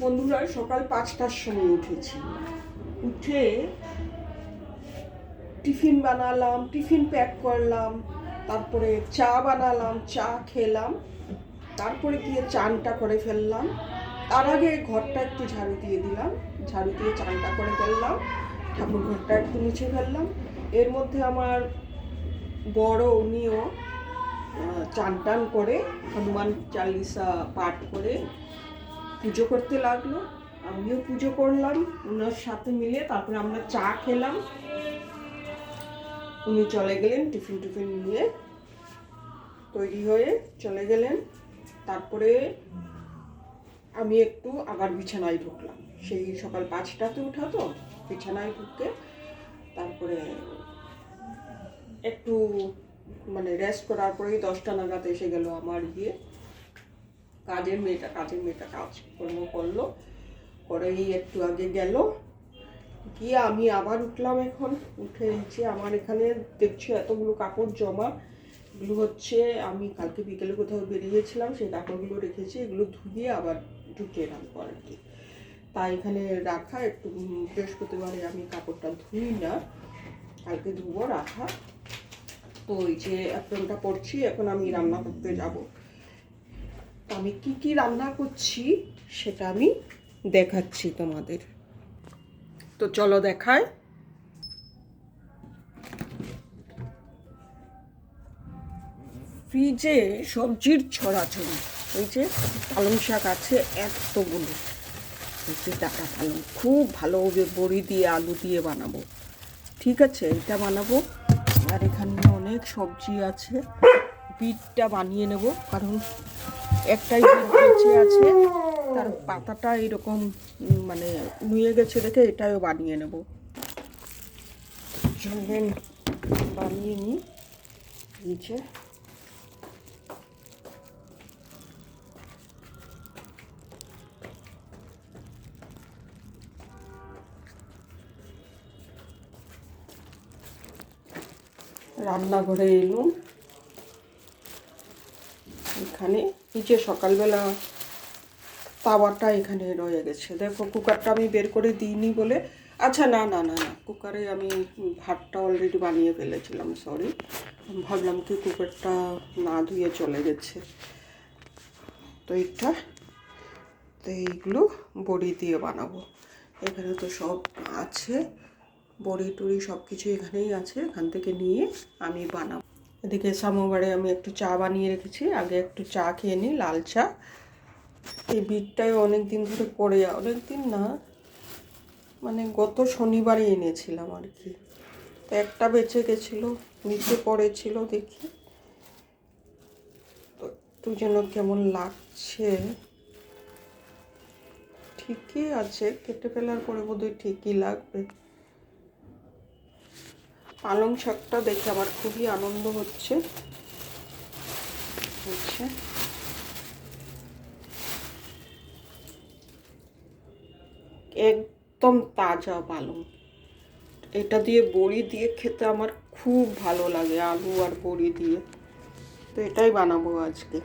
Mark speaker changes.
Speaker 1: বন্ধুরা সকাল 5টার সময় উঠেছি। উঠে টিফিন বানালাম, টিফিন প্যাক করলাম, তারপরে চা বানালাম, চা খেলাম, তারপরে গিয়ে চানটা করে ফেললাম। তার আগে ঘরটা একটু ঝাড়ু দিয়ে দিলাম, ঝাড়ু দিয়ে চানটা করে ফেললাম, ঠাকুর ঘরটা একটু মুছে ফেললাম। এর মধ্যে আমার বড় উনিও চান টান করে হনুমান চালিসা পাঠ করে পুজো করতে লাগলো, আমিও পুজো করলাম ওনার সাথে মিলে। তারপরে আমরা চা খেলাম, উনি চলে গেলেন টিফিন নিয়ে, তৈরি হয়ে চলে গেলেন। তারপরে আমি একটু আবার বিছানায় ঢুকলাম, সেই সকাল 5টাতে উঠা তো, বিছানায় ঢুকে তারপরে একটু রেস্ট করার পরেই 10টা নাগাদ এসে গেল আমার কাজের মেয়েটা কাজকর্ম করলো, করেই একটু আগে গেল, গিয়ে আমি আবার উঠলাম। এখন উঠে নিচে আমার এখানে দেখছি এতগুলো কাপড় জমা। এগুলো হচ্ছে আমি কালকে বিকেলে কোথাও বেরিয়েছিলাম, সেই কাপড়গুলো রেখেছি, এগুলো ধুয়ে আবার ঢুকিয়ে রাখবো আর কি। তাই এখানে রাখা, একটু বৃহস্পতিবারে আমি কাপড়টা ধুই না, কালকে ধুবো, রাখা। তো ওই যে অ্যাপ্রনটা পরছি, এখন আমি রান্না করতে যাব। আমি কি রান্না করছি সেটা আমি দেখাচ্ছি তোমাদের, তো চলো দেখায়। ফ্রিজে সবজির ছড়াছড়ি, এই যে পালং শাক আছে এতগুলো, এই যে ডাটা পালং, খুব ভালো হবে বড়ি দিয়ে আলু দিয়ে বানাবো, ঠিক আছে এটা বানাবো। আর এখানে অনেক সবজি আছে, বিটটা বানিয়ে নেব, কারণ একটাই বিট বেঁচে আছে, তার পাতাটা এরকম নুয়ে গেছে দেখে এটাও বানিয়ে নেব। চলেন বানিয়ে নিই। নিচে রান্নাঘরে এলুম, এখানে এই যে সকালবেলা তাওয়াটা এখানে রয়ে গেছে, দেখো কুকারটা আমি বের করে দিইনি বলে, আচ্ছা না, কুকারে আমি ভাতটা অলরেডি বানিয়ে ফেলেছিলাম, সরি, ভাবলাম কি কুকারটা না ধুয়ে চলে গেছে। তো এইগুলো বড়ি দিয়ে বানাবো, এখানে তো সব আছে, বড়ি টড়ি সব কিছু এখানেই আছে, এখান থেকে নিয়ে আমি বানাবো। এদিকে সামোবারে আমি একটু চা বানিয়ে রেখেছি, আগে একটু চা খেয়ে নিই, লাল চা। এই বিটটাই অনেক দিন ধরে পড়ে, অনেক দিন না, গত শনিবারই এনেছিলাম আর কি, তো একটা বেঁচে গেছিলো, নিচে পড়েছিল, দেখি তো একটু যেন কেমন লাগছে, ঠিকই আছে, কেটে ফেলার পরে বোধহয় ঠিকই লাগবে। পালং শাকটা দেখে আমার খুবই আনন্দ হচ্ছে, একদম তাজা পালং, এটা দিয়ে বড়ি দিয়ে খেতে আমার খুব ভালো লাগে, আলু আর বড়ি দিয়ে, তো এটাই বানাবো আজকে।